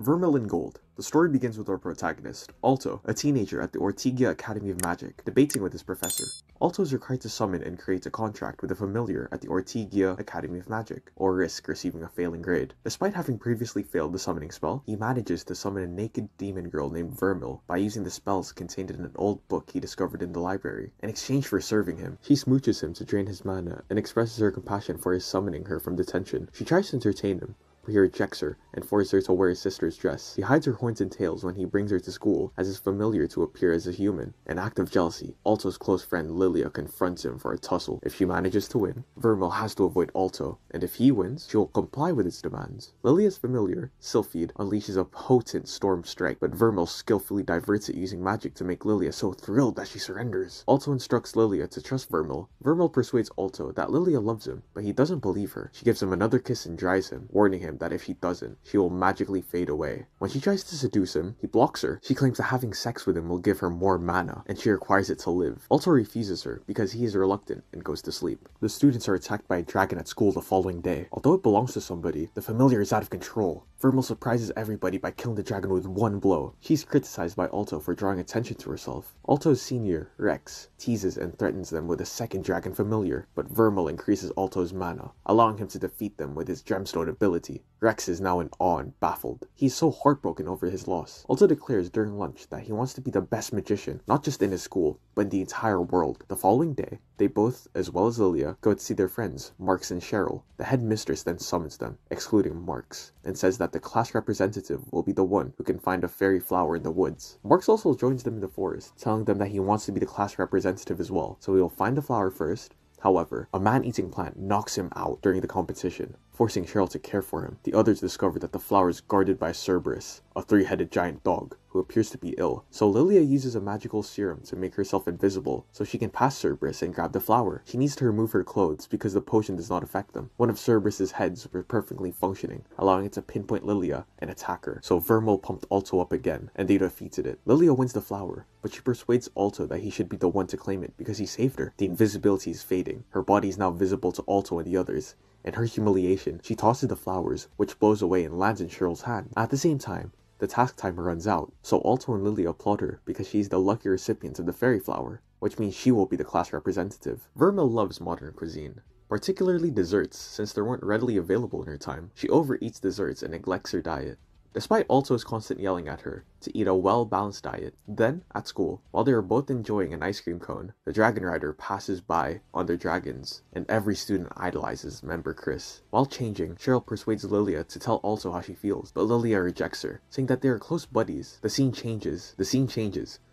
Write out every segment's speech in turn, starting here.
Vermeilingold. The story begins with our protagonist, Alto, a teenager at the Ortigia Academy of Magic, debating with his professor. Alto is required to summon and create a contract with a familiar at the Ortigia Academy of Magic, or risk receiving a failing grade. Despite having previously failed the summoning spell, he manages to summon a naked demon girl named Vermeil by using the spells contained in an old book he discovered in the library. In exchange for serving him, she smooches him to drain his mana and expresses her compassion for his summoning her from detention. She tries to entertain him, but he rejects her and forces her to wear his sister's dress. He hides her horns and tails when he brings her to school, as his familiar to appear as a human. An act of jealousy, Alto's close friend Lilia confronts him for a tussle. If she manages to win, Vermeil has to avoid Alto, and if he wins, she will comply with his demands. Lilia's familiar, Sylphide, unleashes a potent storm strike, but Vermeil skillfully diverts it using magic to make Lilia so thrilled that she surrenders. Alto instructs Lilia to trust Vermeil. Vermeil persuades Alto that Lilia loves him, but he doesn't believe her. She gives him another kiss and dries him, warning him that if he doesn't, she will magically fade away. When she tries to seduce him, he blocks her. She claims that having sex with him will give her more mana, and she requires it to live. Alto refuses her because he is reluctant and goes to sleep. The students are attacked by a dragon at school the following day. Although it belongs to somebody, the familiar is out of control. Vermeil surprises everybody by killing the dragon with one blow. She's criticized by Alto for drawing attention to herself. Alto's senior, Rex, teases and threatens them with a second dragon familiar, but Vermeil increases Alto's mana, allowing him to defeat them with his gemstone ability. Rex is now in awe and baffled. He's so heartbroken over his loss. Alto declares during lunch that he wants to be the best magician, not just in his school, but in the entire world. The following day, they both, as well as Lilia, go to see their friends, Marks and Cheryl. The headmistress then summons them, excluding Marks, and says that the class representative will be the one who can find a fairy flower in the woods. Marks also joins them in the forest, telling them that he wants to be the class representative as well, so he will find the flower first. However, a man-eating plant knocks him out during the competition, forcing Cheryl to care for him. The others discover that the flower is guarded by Cerberus, a three-headed giant dog, who appears to be ill. So Lilia uses a magical serum to make herself invisible, so she can pass Cerberus and grab the flower. She needs to remove her clothes because the potion does not affect them. One of Cerberus's heads were perfectly functioning, allowing it to pinpoint Lilia and attack her. So Vermeil pumped Alto up again, and they defeated it. Lilia wins the flower, but she persuades Alto that he should be the one to claim it because he saved her. The invisibility is fading. Her body is now visible to Alto and the others. In her humiliation, she tosses the flowers, which blows away and lands in Cheryl's hand. At the same time, the task timer runs out, so Alto and Lilia applaud her because she's the lucky recipient of the fairy flower, which means she will be the class representative. Vermeil loves modern cuisine, particularly desserts, since they weren't readily available in her time. She overeats desserts and neglects her diet, despite Alto's constant yelling at her to eat a well-balanced diet. Then, at school, while they are both enjoying an ice cream cone, the Dragon Rider passes by on their dragons, and every student idolizes member Chris. While changing, Cheryl persuades Lilia to tell Alto how she feels, but Lilia rejects her, saying that they are close buddies. The scene changes,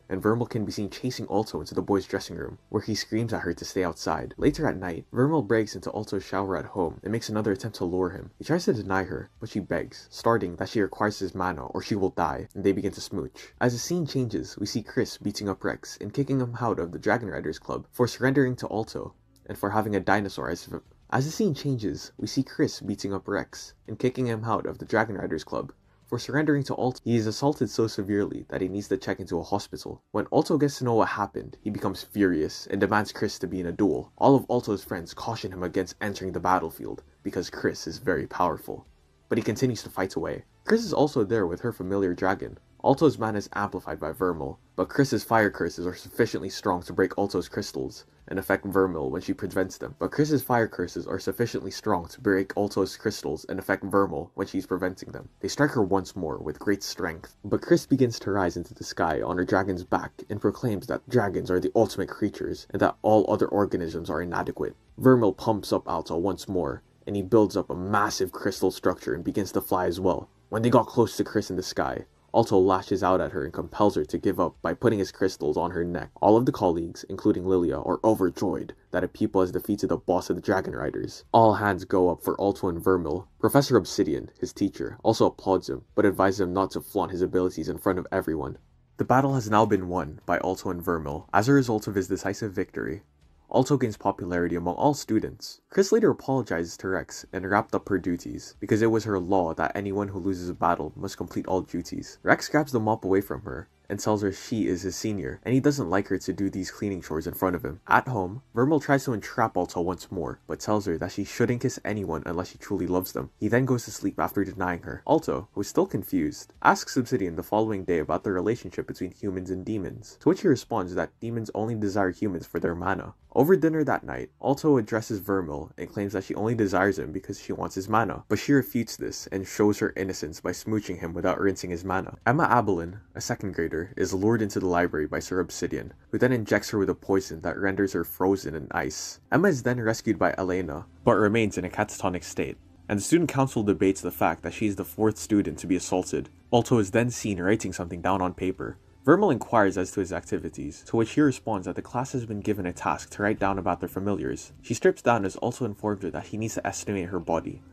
and Vermeil can be seen chasing Alto into the boys' dressing room, where he screams at her to stay outside. Later at night, Vermeil breaks into Alto's shower at home and makes another attempt to lure him. He tries to deny her, but she begs, starting that she requires his mana or she will die, and they begin to smooch. As the scene changes, we see Chris beating up Rex and kicking him out of the Dragon Riders Club for surrendering to Alto and for having a dinosaur as the scene changes, we see Chris beating up Rex and kicking him out of the Dragon Riders Club for surrendering to Alto. He is assaulted so severely that he needs to check into a hospital. When Alto gets to know what happened, he becomes furious and demands Chris to be in a duel. All of Alto's friends caution him against entering the battlefield because Chris is very powerful, but he continues to fight away. Chris is also there with her familiar dragon. Alto's mana is amplified by Vermeil, but Chris's fire curses are sufficiently strong to break Alto's crystals and affect Vermeil when she prevents them. But Chris's fire curses are sufficiently strong to break Alto's crystals and affect Vermeil when she's preventing them. They strike her once more with great strength, but Chris begins to rise into the sky on her dragon's back and proclaims that dragons are the ultimate creatures and that all other organisms are inadequate. Vermeil pumps up Alto once more, and he builds up a massive crystal structure and begins to fly as well. When they got close to Chris in the sky, Alto lashes out at her and compels her to give up by putting his crystals on her neck. All of the colleagues, including Lilia, are overjoyed that a pupil has defeated the boss of the Dragon Riders. All hands go up for Alto and Vermeil. Professor Obsidian, his teacher, also applauds him, but advises him not to flaunt his abilities in front of everyone. The battle has now been won by Alto and Vermeil. As a result of his decisive victory, Alto gains popularity among all students. Chris later apologizes to Rex and wrapped up her duties, because it was her law that anyone who loses a battle must complete all duties. Rex grabs the mop away from her and tells her she is his senior, and he doesn't like her to do these cleaning chores in front of him. At home, Vermeil tries to entrap Alto once more, but tells her that she shouldn't kiss anyone unless she truly loves them. He then goes to sleep after denying her. Alto, who is still confused, asks Obsidian the following day about the relationship between humans and demons, to which he responds that demons only desire humans for their mana. Over dinner that night, Alto addresses Vermeil and claims that she only desires him because she wants his mana, but she refutes this and shows her innocence by smooching him without rinsing his mana. Emma Abelin, a second grader, is lured into the library by Sir Obsidian, who then injects her with a poison that renders her frozen in ice. Emma is then rescued by Elena, but remains in a catatonic state, and the student council debates the fact that she is the fourth student to be assaulted. Alto is then seen writing something down on paper. Vermeil inquires as to his activities, to which he responds that the class has been given a task to write down about their familiars. She strips down as Alto informs her that he needs to estimate her body.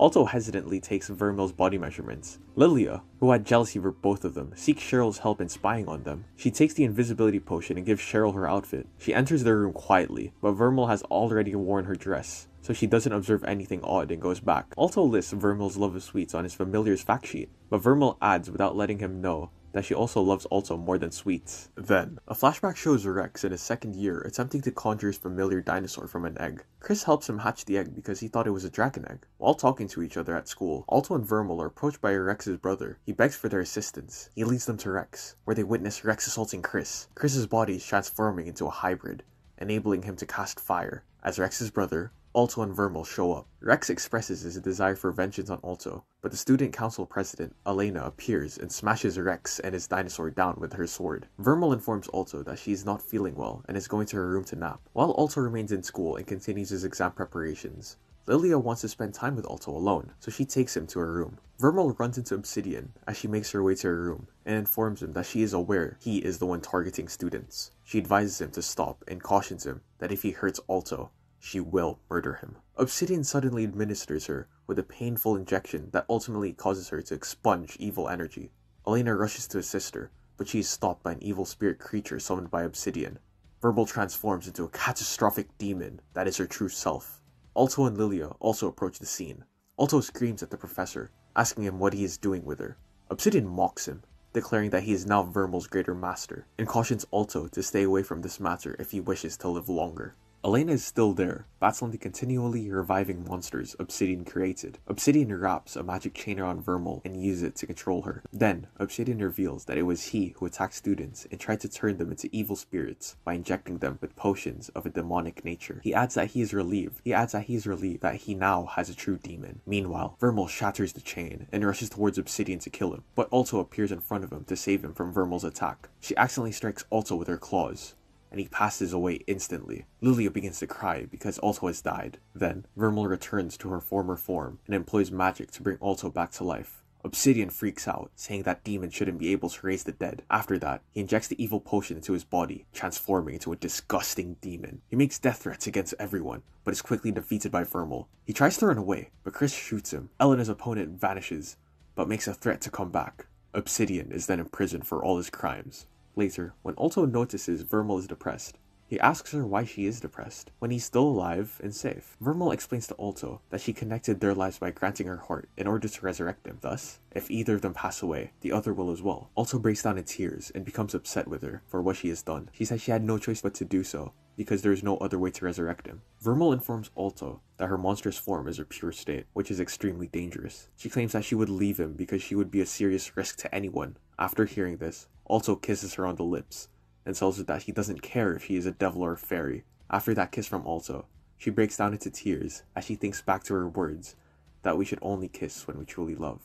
Alto hesitantly takes Vermeil's body measurements. Lilia, who had jealousy for both of them, seeks Cheryl's help in spying on them. She takes the invisibility potion and gives Cheryl her outfit. She enters their room quietly, but Vermeil has already worn her dress, so she doesn't observe anything odd and goes back. Alto lists Vermeil's love of sweets on his familiar's fact sheet, but Vermeil adds without letting him know that she also loves Alto more than sweets. Then, a flashback shows Rex in his second year attempting to conjure his familiar dinosaur from an egg. Chris helps him hatch the egg because he thought it was a dragon egg. While talking to each other at school, Alto and Vermeil are approached by Rex's brother. He begs for their assistance. He leads them to Rex, where they witness Rex assaulting Chris. Chris's body is transforming into a hybrid, enabling him to cast fire. As Rex's brother, Alto and Vermeil show up. Rex expresses his desire for vengeance on Alto, but the student council president, Elena, appears and smashes Rex and his dinosaur down with her sword. Vermeil informs Alto that she is not feeling well and is going to her room to nap, while Alto remains in school and continues his exam preparations. Lilia wants to spend time with Alto alone, so she takes him to her room. Vermeil runs into Obsidian as she makes her way to her room and informs him that she is aware he is the one targeting students. She advises him to stop and cautions him that if he hurts Alto, she will murder him. Obsidian suddenly administers her with a painful injection that ultimately causes her to expunge evil energy. Elena rushes to assist her, but she is stopped by an evil spirit creature summoned by Obsidian. Vermeil transforms into a catastrophic demon that is her true self. Alto and Lilia also approach the scene. Alto screams at the professor, asking him what he is doing with her. Obsidian mocks him, declaring that he is now Vermeil's greater master, and cautions Alto to stay away from this matter if he wishes to live longer. Elena is still there, battling the continually reviving monsters Obsidian created. Obsidian wraps a magic chain around Vermeil and uses it to control her. Then, Obsidian reveals that it was he who attacked students and tried to turn them into evil spirits by injecting them with potions of a demonic nature. He adds that he is relieved that he now has a true demon. Meanwhile, Vermeil shatters the chain and rushes towards Obsidian to kill him, but Alto appears in front of him to save him from Vermeil's attack. She accidentally strikes Alto with her claws, and he passes away instantly. Lilia begins to cry because Alto has died. Then, Vermeil returns to her former form and employs magic to bring Alto back to life. Obsidian freaks out, saying that demons shouldn't be able to raise the dead. After that, he injects the evil potion into his body, transforming into a disgusting demon. He makes death threats against everyone, but is quickly defeated by Vermeil. He tries to run away, but Chris shoots him. Elena's opponent vanishes, but makes a threat to come back. Obsidian is then imprisoned for all his crimes. Later, when Alto notices Vermeil is depressed, he asks her why she is depressed, when he's still alive and safe. Vermeil explains to Alto that she connected their lives by granting her heart in order to resurrect them. Thus, if either of them pass away, the other will as well. Alto breaks down in tears and becomes upset with her for what she has done. She says she had no choice but to do so, because there is no other way to resurrect him. Vermeil informs Alto that her monstrous form is her pure state, which is extremely dangerous. She claims that she would leave him because she would be a serious risk to anyone. After hearing this, Alto kisses her on the lips and tells her that he doesn't care if he is a devil or a fairy. After that kiss from Alto, she breaks down into tears as she thinks back to her words that we should only kiss when we truly love.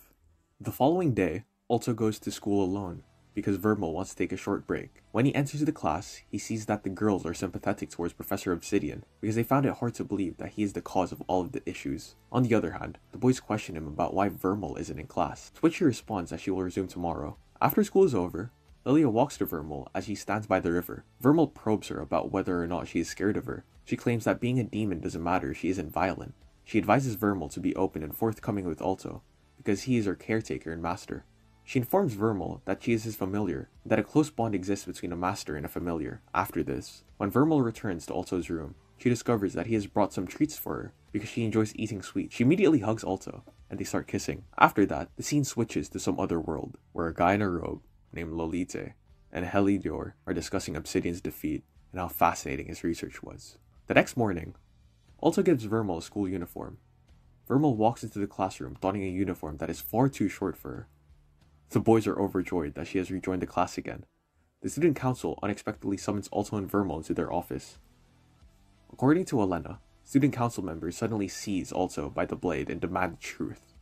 The following day, Alto goes to school alone because Vermeil wants to take a short break. When he enters the class, he sees that the girls are sympathetic towards Professor Obsidian because they found it hard to believe that he is the cause of all of the issues. On the other hand, the boys question him about why Vermeil isn't in class, to which he responds that she will resume tomorrow. After school is over, Lilia walks to Vermeil as he stands by the river. Vermeil probes her about whether or not she is scared of her. She claims that being a demon doesn't matter if she isn't violent. She advises Vermeil to be open and forthcoming with Alto, because he is her caretaker and master. She informs Vermeil that she is his familiar, and that a close bond exists between a master and a familiar. After this, when Vermeil returns to Alto's room, she discovers that he has brought some treats for her, because she enjoys eating sweets. She immediately hugs Alto, and they start kissing. After that, the scene switches to some other world, where a guy in a robe, named Lolite, and Heliodor are discussing Obsidian's defeat and how fascinating his research was. The next morning, Alto gives Vermeil a school uniform. Vermeil walks into the classroom donning a uniform that is far too short for her. The boys are overjoyed that she has rejoined the class again. The student council unexpectedly summons Alto and Vermeil into their office. According to Elena, student council members suddenly seize Alto by the blade and demand truth.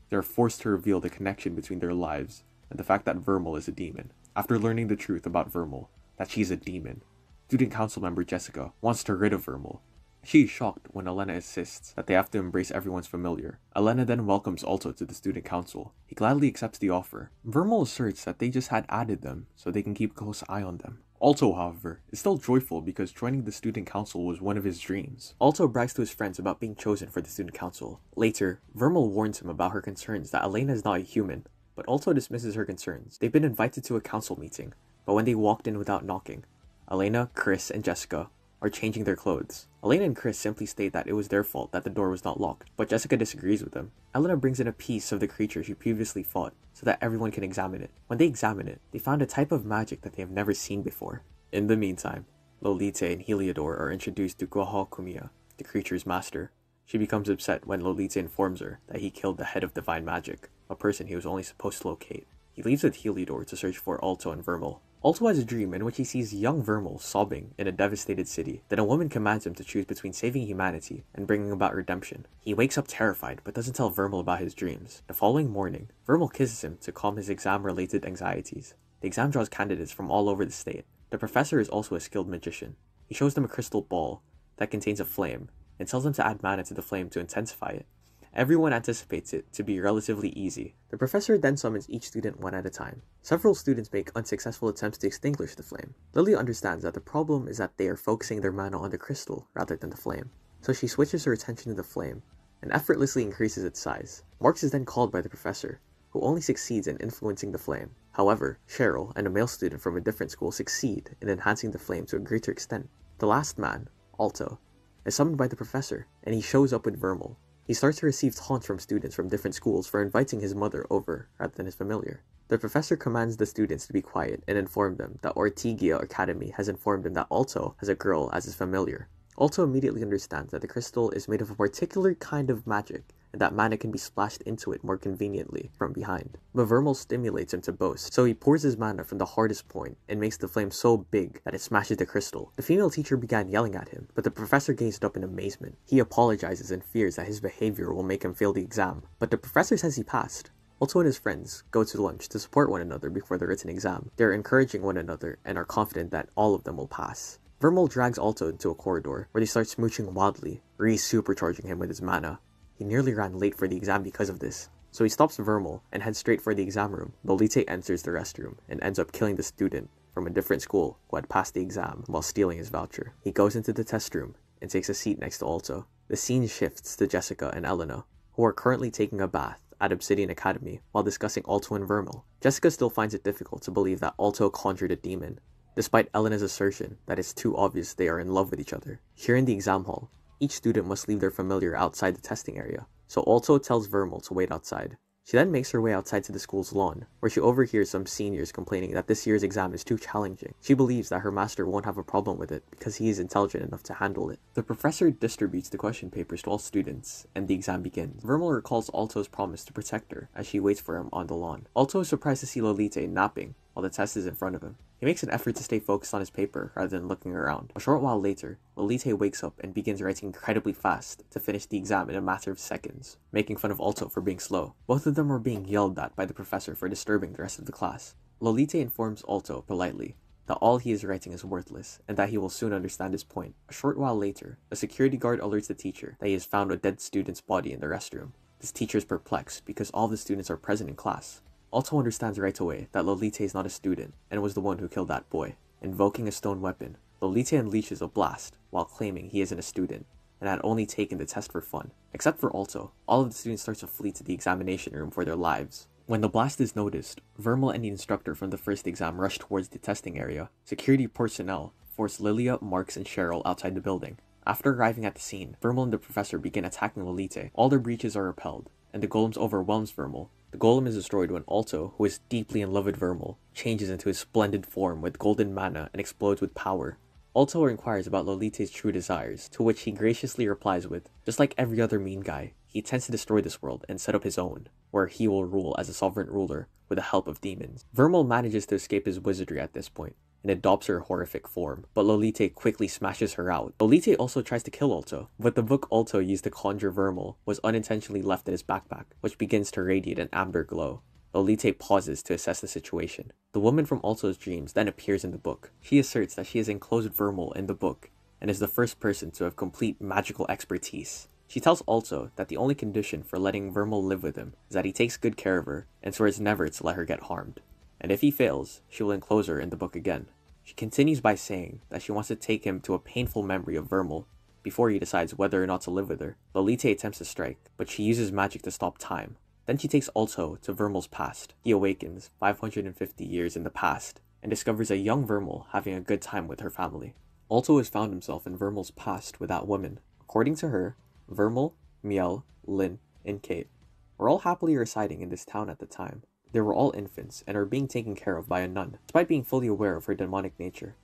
They are forced to reveal the connection between their lives and the fact that Vermeil is a demon. After learning the truth about Vermeil, that she is a demon, student council member Jessica wants to rid of Vermeil. She is shocked when Elena insists that they have to embrace everyone's familiar. Elena then welcomes Alto to the student council. He gladly accepts the offer. Vermeil asserts that they just had added them so they can keep a close eye on them. Alto, however, is still joyful because joining the student council was one of his dreams. Alto brags to his friends about being chosen for the student council. Later, Vermeil warns him about her concerns that Elena is not a human, but Alto dismisses her concerns. They've been invited to a council meeting, but when they walked in without knocking, Elena, Chris, and Jessica are changing their clothes. Elena and Chris simply state that it was their fault that the door was not locked, but Jessica disagrees with them. Elena brings in a piece of the creature she previously fought so that everyone can examine it. When they examine it, they found a type of magic that they have never seen before. In the meantime, Lolita and Heliodor are introduced to Goho Kumiya, the creature's master. She becomes upset when Lolita informs her that he killed the head of divine magic, a person he was only supposed to locate. He leaves with Heliodor to search for Alto and Vermeil. Alto has a dream in which he sees young Vermeil sobbing in a devastated city. Then a woman commands him to choose between saving humanity and bringing about redemption. He wakes up terrified but doesn't tell Vermeil about his dreams. The following morning, Vermeil kisses him to calm his exam-related anxieties. The exam draws candidates from all over the state. The professor is also a skilled magician. He shows them a crystal ball that contains a flame and tells them to add mana to the flame to intensify it. Everyone anticipates it to be relatively easy. The professor then summons each student one at a time. Several students make unsuccessful attempts to extinguish the flame. Lily understands that the problem is that they are focusing their mana on the crystal rather than the flame, so she switches her attention to the flame and effortlessly increases its size. Marx is then called by the professor, who only succeeds in influencing the flame. However, Cheryl and a male student from a different school succeed in enhancing the flame to a greater extent. The last man, Alto, is summoned by the professor, and he shows up with Vermeil. He starts to receive taunts from students from different schools for inviting his mother over rather than his familiar. The professor commands the students to be quiet and inform them that Ortigia Academy has informed him that Alto has a girl as his familiar. Alto immediately understands that the crystal is made of a particular kind of magic and that mana can be splashed into it more conveniently from behind. But Vermeil stimulates him to boast, so he pours his mana from the hardest point and makes the flame so big that it smashes the crystal. The female teacher began yelling at him, but the professor gazed up in amazement. He apologizes and fears that his behavior will make him fail the exam, but the professor says he passed. Alto and his friends go to lunch to support one another before the written exam. They are encouraging one another and are confident that all of them will pass. Vermeil drags Alto into a corridor where they start smooching wildly, re-supercharging him with his mana. He nearly ran late for the exam because of this, so he stops Vermeil and heads straight for the exam room. Lolita enters the restroom and ends up killing the student from a different school who had passed the exam while stealing his voucher. He goes into the test room and takes a seat next to Alto. The scene shifts to Jessica and Elena, who are currently taking a bath at Obsidian Academy while discussing Alto and Vermeil. Jessica still finds it difficult to believe that Alto conjured a demon, despite Elena's assertion that it's too obvious they are in love with each other. Here in the exam hall, each student must leave their familiar outside the testing area, so Alto tells Vermeil to wait outside. She then makes her way outside to the school's lawn, where she overhears some seniors complaining that this year's exam is too challenging. She believes that her master won't have a problem with it because he is intelligent enough to handle it. The professor distributes the question papers to all students, and the exam begins. Vermeil recalls Alto's promise to protect her as she waits for him on the lawn. Alto is surprised to see Lolita napping while the test is in front of him. He makes an effort to stay focused on his paper rather than looking around. A short while later, Lolita wakes up and begins writing incredibly fast to finish the exam in a matter of seconds, making fun of Alto for being slow. Both of them are being yelled at by the professor for disturbing the rest of the class. Lolita informs Alto politely that all he is writing is worthless and that he will soon understand his point. A short while later, a security guard alerts the teacher that he has found a dead student's body in the restroom. This teacher is perplexed because all the students are present in class. Alto understands right away that Lolita is not a student and was the one who killed that boy. Invoking a stone weapon, Lolita unleashes a blast while claiming he isn't a student and had only taken the test for fun. Except for Alto, all of the students start to flee to the examination room for their lives. When the blast is noticed, Vermeil and the instructor from the first exam rush towards the testing area. Security personnel force Lilia, Marx, and Cheryl outside the building. After arriving at the scene, Vermeil and the professor begin attacking Lolita. All their breaches are repelled, and the golems overwhelms Vermeil, The golem is destroyed when Alto, who is deeply in love with Vermeil, changes into his splendid form with golden mana and explodes with power. Alto inquires about Lolite's true desires, to which he graciously replies with, just like every other mean guy, he intends to destroy this world and set up his own, where he will rule as a sovereign ruler with the help of demons. Vermeil manages to escape his wizardry at this point, and adopts her horrific form, but Lolite quickly smashes her out. Lolite also tries to kill Alto, but the book Alto used to conjure Vermeil was unintentionally left in his backpack, which begins to radiate an amber glow. Lolite pauses to assess the situation. The woman from Alto's dreams then appears in the book. She asserts that she has enclosed Vermeil in the book, and is the first person to have complete magical expertise. She tells Alto that the only condition for letting Vermeil live with him is that he takes good care of her, and swears never to let her get harmed. And if he fails, she will enclose her in the book again. She continues by saying that she wants to take him to a painful memory of Vermeil before he decides whether or not to live with her. Lolite attempts to strike, but she uses magic to stop time. Then she takes Alto to Vermeil's past. He awakens 550 years in the past and discovers a young Vermeil having a good time with her family. Alto has found himself in Vermeil's past with that woman. According to her, Vermeil, Miel, Lynn, and Kate were all happily residing in this town at the time. They were all infants and are being taken care of by a nun, despite being fully aware of her demonic nature.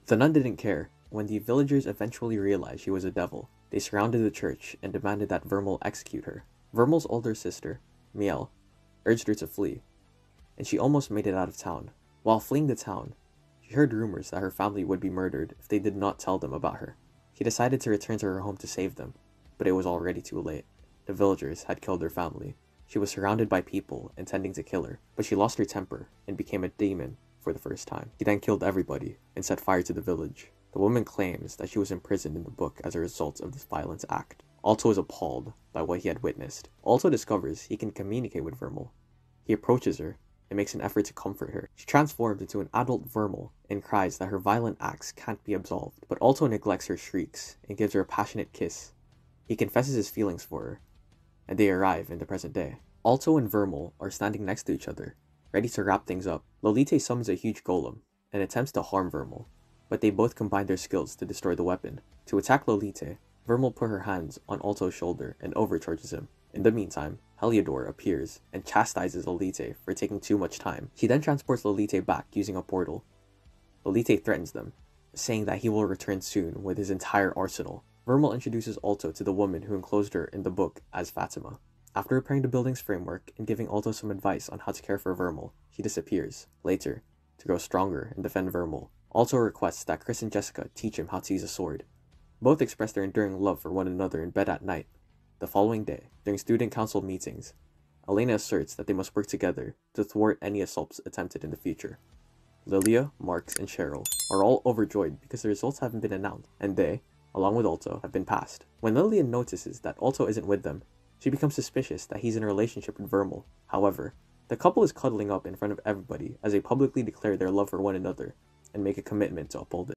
The nun didn't care. When the villagers eventually realized she was a devil, they surrounded the church and demanded that Vermeil execute her. Vermeil's older sister, Miel, urged her to flee, and she almost made it out of town. While fleeing the town, she heard rumors that her family would be murdered if they did not tell them about her. She decided to return to her home to save them, but it was already too late. The villagers had killed her family. She was surrounded by people intending to kill her, but she lost her temper and became a demon for the first time. She then killed everybody and set fire to the village. The woman claims that she was imprisoned in the book as a result of this violent act. Alto is appalled by what he had witnessed. Alto discovers he can communicate with Vermeil. He approaches her and makes an effort to comfort her. She transforms into an adult Vermeil and cries that her violent acts can't be absolved, but Alto neglects her shrieks and gives her a passionate kiss. He confesses his feelings for her, and they arrive in the present day. Alto and Vermeil are standing next to each other, ready to wrap things up. Lolite summons a huge golem and attempts to harm Vermeil, but they both combine their skills to destroy the weapon. To attack Lolite, Vermeil put her hands on Alto's shoulder and overcharges him. In the meantime, Heliodor appears and chastises Lolite for taking too much time. He then transports Lolite back using a portal. Lolite threatens them, saying that he will return soon with his entire arsenal. Vermeil introduces Alto to the woman who enclosed her in the book as Fatima. After repairing the building's framework and giving Alto some advice on how to care for Vermeil, she disappears. Later, to grow stronger and defend Vermeil, Alto requests that Chris and Jessica teach him how to use a sword. Both express their enduring love for one another in bed at night. The following day, during student council meetings, Elena asserts that they must work together to thwart any assaults attempted in the future. Lilia, Marks, and Cheryl are all overjoyed because the results haven't been announced, and they, along with Alto, have been passed. When Lillian notices that Alto isn't with them, she becomes suspicious that he's in a relationship with Vermeil. However, the couple is cuddling up in front of everybody as they publicly declare their love for one another and make a commitment to uphold it.